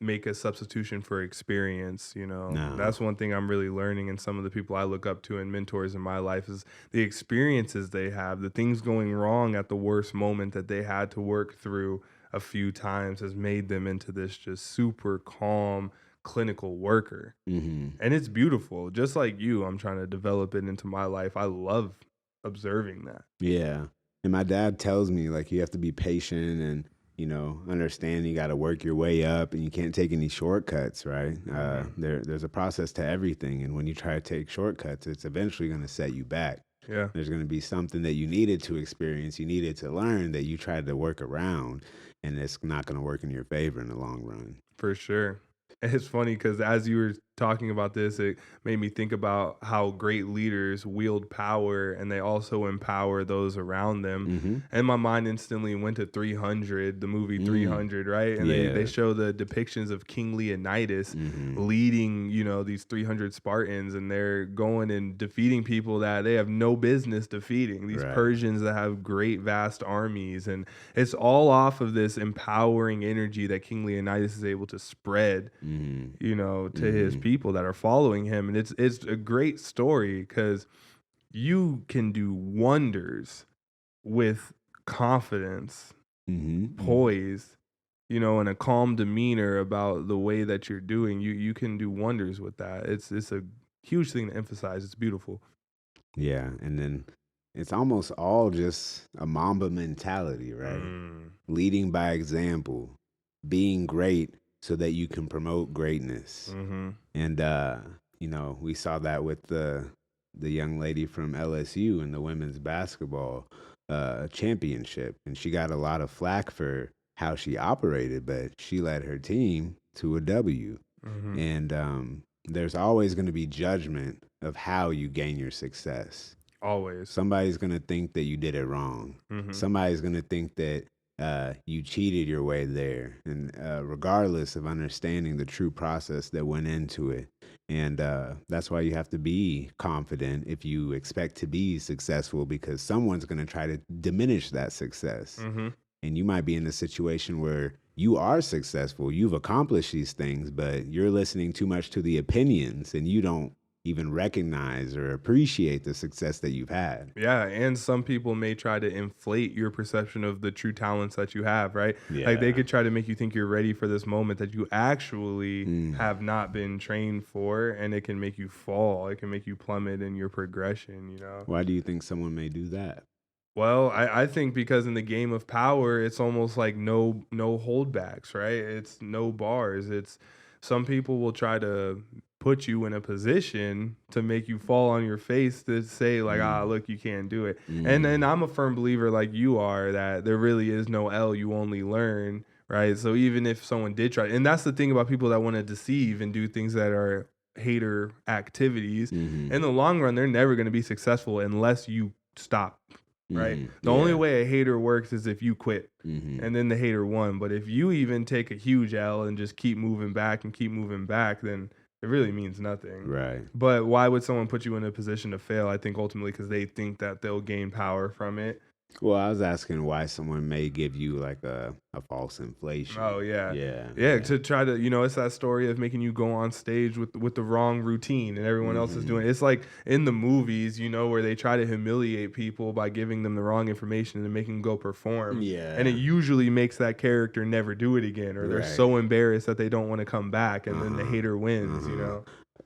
[SPEAKER 2] make a substitution for experience, you know.
[SPEAKER 1] No.
[SPEAKER 2] That's one thing I'm really learning, and some of the people I look up to and mentors in my life is the experiences they have, the things going wrong at the worst moment that they had to work through a few times has made them into this just super calm clinical worker.
[SPEAKER 1] Hmm.
[SPEAKER 2] And it's beautiful. Just like you, I'm trying to develop it into my life. I love observing that.
[SPEAKER 1] Yeah. And my dad tells me like you have to be patient and understand you got to work your way up and you can't take any shortcuts, right?
[SPEAKER 2] Mhm.
[SPEAKER 1] There's a process to everything, and when you try to take shortcuts, it's eventually going to set you back.
[SPEAKER 2] Yeah.
[SPEAKER 1] There's going to be something that you needed to experience, you needed to learn that you tried to work around, and it's not going to work in your favor in the long run.
[SPEAKER 2] For sure. And it's funny because as you were talking about this, it made me think about how great leaders wield power and they also empower those around them.
[SPEAKER 1] Hmm.
[SPEAKER 2] And my mind instantly went to 300, the movie
[SPEAKER 1] Mm.
[SPEAKER 2] 300, right? And they
[SPEAKER 1] Yeah.
[SPEAKER 2] show the depictions of King Leonidas
[SPEAKER 1] Hmm.
[SPEAKER 2] leading, these 300 Spartans, and they're going and defeating people that they have no business defeating, these
[SPEAKER 1] Right.
[SPEAKER 2] Persians that have great, vast armies. And it's all off of this empowering energy that King Leonidas is able to spread,
[SPEAKER 1] Hmm.
[SPEAKER 2] to his
[SPEAKER 1] Hmm.
[SPEAKER 2] people that are following him. And it's a great story because you can do wonders with confidence,
[SPEAKER 1] Hmm. Hmm.
[SPEAKER 2] poise, and a calm demeanor about the way that you're doing. You can do wonders with that. It's a huge thing to emphasize. It's beautiful.
[SPEAKER 1] Yeah, and then it's almost all just a Mamba mentality, right?
[SPEAKER 2] Mm.
[SPEAKER 1] Leading by example, being great so that you can promote greatness.
[SPEAKER 2] Mm-hmm.
[SPEAKER 1] And we saw that with the young lady from LSU in the women's basketball championship, and she got a lot of flack for how she operated, but she led her team to a W.
[SPEAKER 2] Mm-hmm.
[SPEAKER 1] And there's always going to be judgment of how you gain your success.
[SPEAKER 2] Always.
[SPEAKER 1] Somebody's going to think that you did it wrong.
[SPEAKER 2] Mm-hmm.
[SPEAKER 1] Somebody's going to think that you cheated your way there. And regardless of understanding the true process that went into it. And that's why you have to be confident if you expect to be successful, because someone's going to try to diminish that success.
[SPEAKER 2] Mm-hmm.
[SPEAKER 1] And you might be in a situation where you are successful, you've accomplished these things, but you're listening too much to the opinions and you don't even recognize or appreciate the success that you've had.
[SPEAKER 2] Yeah, and some people may try to inflate your perception of the true talents that you have, right? Like they
[SPEAKER 1] Yeah.
[SPEAKER 2] could try to make you think you're ready for this moment that you actually
[SPEAKER 1] Mm.
[SPEAKER 2] have not been trained for, and it can make you fall. It can make you plummet in your progression,
[SPEAKER 1] Why do you think someone may do that?
[SPEAKER 2] Well, I think because in the game of power, it's almost like no holdbacks, right? It's no bars. It's some people will try to put you in a position to make you fall on your face to say like,
[SPEAKER 1] Mm.
[SPEAKER 2] look, you can't do it. And then
[SPEAKER 1] Mm.
[SPEAKER 2] I'm a firm believer like you are that there really is no L, you only learn, right? So even if someone did try, and that's the thing about people that want to deceive and do things that are hater activities,
[SPEAKER 1] Hmm.
[SPEAKER 2] in the long run, they're never going to be successful unless you stop, right? The only
[SPEAKER 1] Yeah.
[SPEAKER 2] way a hater works is if you quit
[SPEAKER 1] Mm-hmm.
[SPEAKER 2] and then the hater won. But if you even take a huge L and just keep moving back and keep moving back, then it really means nothing.
[SPEAKER 1] Right.
[SPEAKER 2] But why would someone put you in a position to fail? I think ultimately because they think that they'll gain power from it.
[SPEAKER 1] Well, I was asking why someone may give you like a false inflation.
[SPEAKER 2] Oh yeah.
[SPEAKER 1] Yeah.
[SPEAKER 2] Yeah, to try to, it's that story of making you go on stage with the wrong routine and everyone else is doing it. It's like in the movies, where they try to humiliate people by giving them the wrong information and making them go perform.
[SPEAKER 1] Yeah.
[SPEAKER 2] And it usually makes that character never do it again, or they're
[SPEAKER 1] Right.
[SPEAKER 2] so embarrassed that they don't want to come back, and then the hater wins,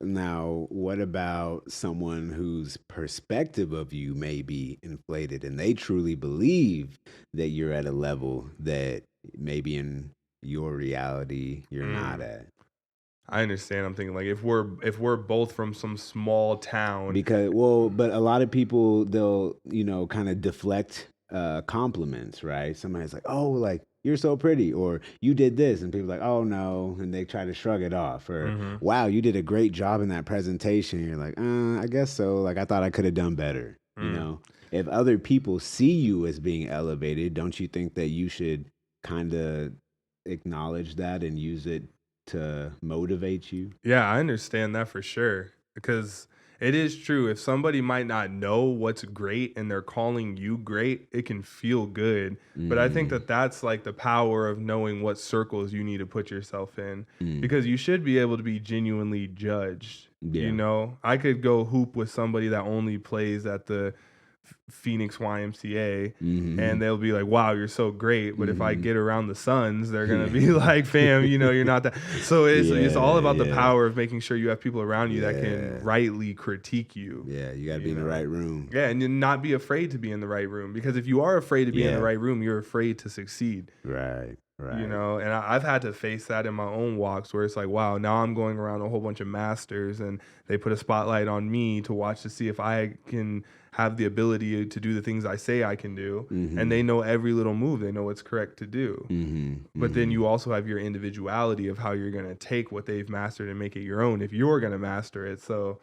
[SPEAKER 1] Now, what about someone whose perspective of you may be inflated and they truly believe that you're at a level that maybe in your reality you're not at?
[SPEAKER 2] I understand. I'm thinking like if we're both from some small town.
[SPEAKER 1] Because but a lot of people they'll kind of deflect compliments, right? Somebody's like, oh, like you're so pretty, or you did this, and people are like, oh no, and they try to shrug it off, or wow, you did a great job in that presentation. You're like, I guess so, like I thought I could have done better. If other people see you as being elevated, don't you think that you should kind of acknowledge that and use it to motivate you?
[SPEAKER 2] Yeah, I understand that for sure. Because it is true. If somebody might not know what's great and they're calling you great, it can feel good. But I think that that's like the power of knowing what circles you need to put yourself in. Because you should be able to be genuinely judged.
[SPEAKER 1] Yeah.
[SPEAKER 2] I could go hoop with somebody that only plays at the Phoenix YMCA, and they'll be like, wow, you're so great. But if I get around the Suns, they're going to be like, fam, you're not that. So it's all about the power of making sure you have people around you that can rightly critique you.
[SPEAKER 1] Yeah, you got to be in the right room.
[SPEAKER 2] Yeah, and then not be afraid to be in the right room. Because if you are afraid to be in the right room, you're afraid to succeed.
[SPEAKER 1] Right.
[SPEAKER 2] And I've had to face that in my own walks where it's like, wow, now I'm going around a whole bunch of masters and they put a spotlight on me to watch to see if I can have the ability to do the things I say I can do. And they know every little move. They know what's correct to do. But then you also have your individuality of how you're going to take what they've mastered and make it your own if you're going to master it. So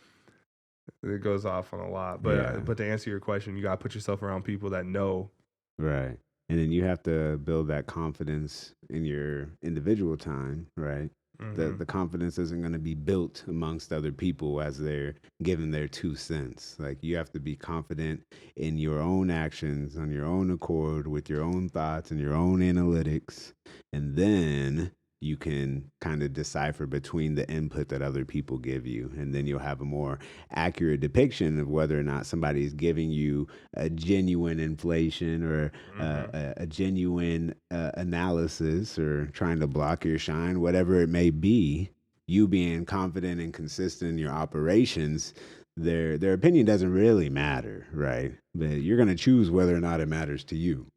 [SPEAKER 2] it goes off on a lot. But to answer your question, you got to put yourself around people that know.
[SPEAKER 1] Right. And then you have to build that confidence in your individual time, right? The confidence isn't going to be built amongst other people as they're giving their 2 cents. Like you have to be confident in your own actions, on your own accord, with your own thoughts and your own analytics. And then you can kind of decipher between the input that other people give you. And then you'll have a more accurate depiction of whether or not somebody is giving you a genuine inflation or a genuine analysis or trying to block your shine, whatever it may be. You being confident and consistent in your operations, their opinion doesn't really matter, right? But you're going to choose whether or not it matters to you.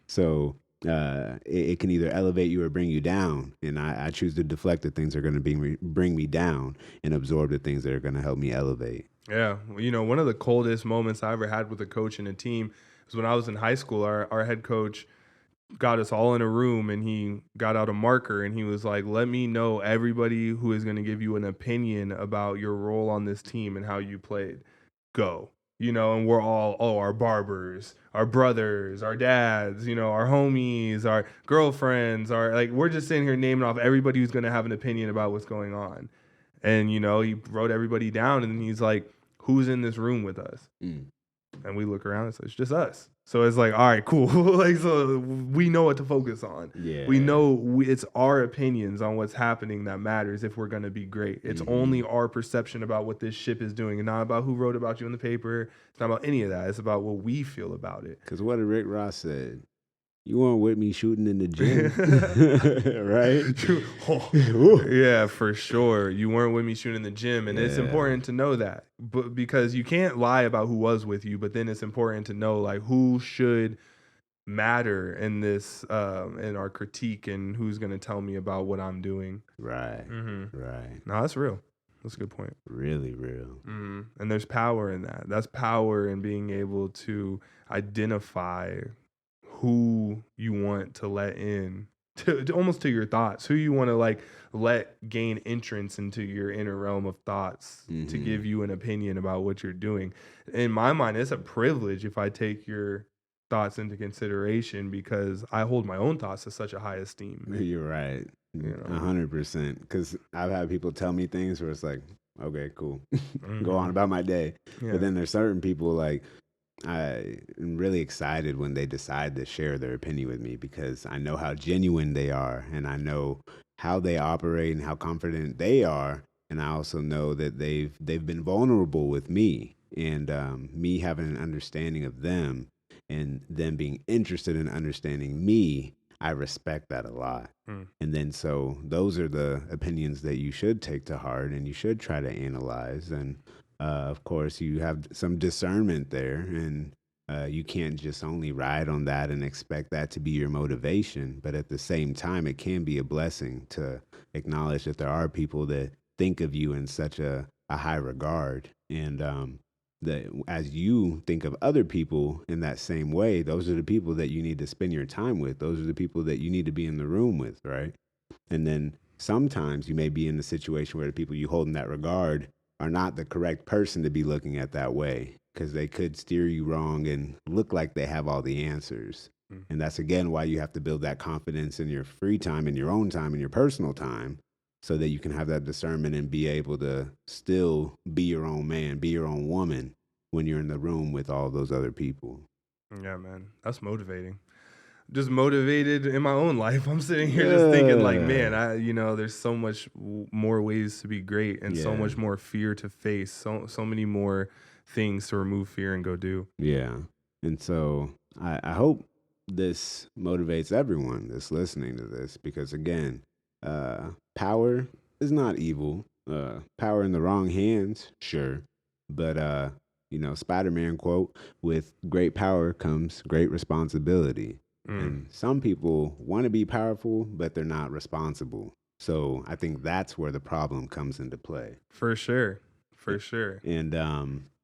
[SPEAKER 1] So it can either elevate you or bring you down, and I choose to deflect the things that are going to bring me down and absorb the things that are going to help me elevate.
[SPEAKER 2] Yeah, one of the coldest moments I ever had with a coach and a team was when I was in high school. Our head coach got us all in a room and he got out a marker and he was like, let me know everybody who is going to give you an opinion about your role on this team and how you played. Go. And we're all, our barbers, our brothers, our dads, our homies, our girlfriends, we're just sitting here naming off everybody who's going to have an opinion about what's going on. And, he wrote everybody down and he's like, who's in this room with us? And we look around and say, it's just us. So it's like, all right, cool. So we know what to focus on.
[SPEAKER 1] Yeah.
[SPEAKER 2] We know it's our opinions on what's happening that matters if we're going to be great. It's only our perception about what this ship is doing and not about who wrote about you in the paper. It's not about any of that. It's about what we feel about it.
[SPEAKER 1] Because what did Rick Ross said? You weren't with me shooting in the gym, right?
[SPEAKER 2] Yeah, for sure. You weren't with me shooting in the gym, and it's important to know that, but because you can't lie about who was with you. But then it's important to know like who should matter in this, in our critique, and who's going to tell me about what I'm doing.
[SPEAKER 1] Right. Right.
[SPEAKER 2] No, that's real. That's a good point.
[SPEAKER 1] Really real.
[SPEAKER 2] And there's power in that. That's power in being able to identify who you want to let in to almost to your thoughts, who you want to like let gain entrance into your inner realm of thoughts to
[SPEAKER 1] Hmm.
[SPEAKER 2] give you an opinion about what you're doing. In my mind, it's a privilege if I take your thoughts into consideration because I hold my own thoughts to such a high esteem.
[SPEAKER 1] You're right.
[SPEAKER 2] You know.
[SPEAKER 1] 100%. Because I've had people tell me things where it's like, okay, cool, go on
[SPEAKER 2] Hmm.
[SPEAKER 1] about my day. But
[SPEAKER 2] Yeah.
[SPEAKER 1] then there's certain people like I am really excited when they decide to share their opinion with me because I know how genuine they are and I know how they operate and how confident they are. And I also know that they've been vulnerable with me and me having an understanding of them and them being interested in understanding me. I respect that a lot.
[SPEAKER 2] Mm.
[SPEAKER 1] And then so those are the opinions that you should take to heart and you should try to analyze. And of course, you have some discernment there, and you can't just only ride on that and expect that to be your motivation. But at the same time, it can be a blessing to acknowledge that there are people that think of you in such a high regard. And that as you think of other people in that same way, those are the people that you need to spend your time with. Those are the people that you need to be in the room with, right? And then sometimes you may be in the situation where the people you hold in that regard are not the correct person to be looking at that way because they could steer you wrong and look like they have all the answers.
[SPEAKER 2] Mm.
[SPEAKER 1] And that's again why you have to build that confidence in your free time, in your own time, in your personal time, so that you can have that discernment and be able to still be your own man, be your own woman when you're in the room with all those other people.
[SPEAKER 2] Yeah, man, that's motivating. Just motivated in my own life. I'm sitting here just thinking like, man,
[SPEAKER 1] Yeah.
[SPEAKER 2] there's so much more ways to be great and so
[SPEAKER 1] Yeah.
[SPEAKER 2] much more fear to face. So many more things to remove fear and go do.
[SPEAKER 1] Yeah. And so I hope this motivates everyone that's listening to this because, again, power is not evil. Power in the wrong hands, sure. But, Spider Man quote, with great power comes great responsibility.
[SPEAKER 2] Mm,
[SPEAKER 1] And some people want to be powerful, but they're not responsible. So I think that's where the problem comes into play.
[SPEAKER 2] for sure. For sure.
[SPEAKER 1] And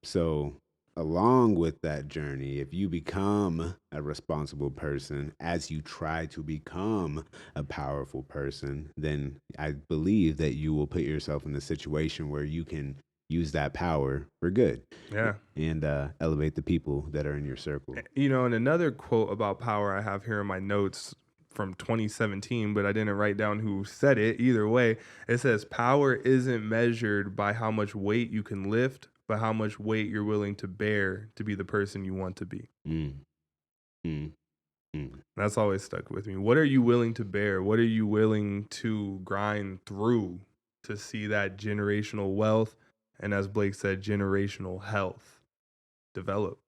[SPEAKER 1] so, along with that journey, if you become a responsible person as you try to become a powerful person, then I believe that you will put yourself in a situation where you can use that power for good
[SPEAKER 2] Yeah.
[SPEAKER 1] and elevate the people that are in your circle.
[SPEAKER 2] And another quote about power I have here in my notes from 2017, but I didn't write down who said it. Either way, it says power isn't measured by how much weight you can lift, but how much weight you're willing to bear to be the person you want to be.
[SPEAKER 1] Mm, mm, mm.
[SPEAKER 2] That's always stuck with me. What are you willing to bear? What are you willing to grind through to see that generational wealth and, as Blake said, generational health develop?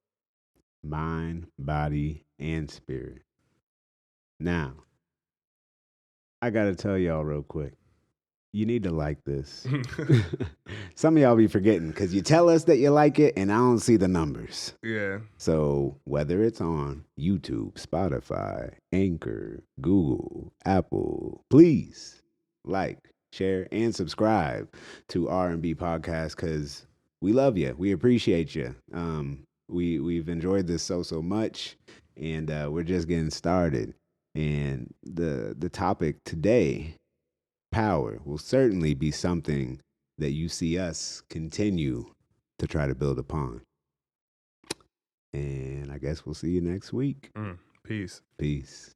[SPEAKER 1] Mind, body, and spirit. Now, I got to tell y'all real quick. You need to like this. Some of y'all be forgetting because you tell us that you like it and I don't see the numbers.
[SPEAKER 2] Yeah.
[SPEAKER 1] So whether it's on YouTube, Spotify, Anchor, Google, Apple, please like, share, and subscribe to R&B Podcast because we love you. We appreciate you. We've enjoyed this so much, and we're just getting started. And the topic today, power, will certainly be something that you see us continue to try to build upon. And I guess we'll see you next week.
[SPEAKER 2] Peace.
[SPEAKER 1] Peace.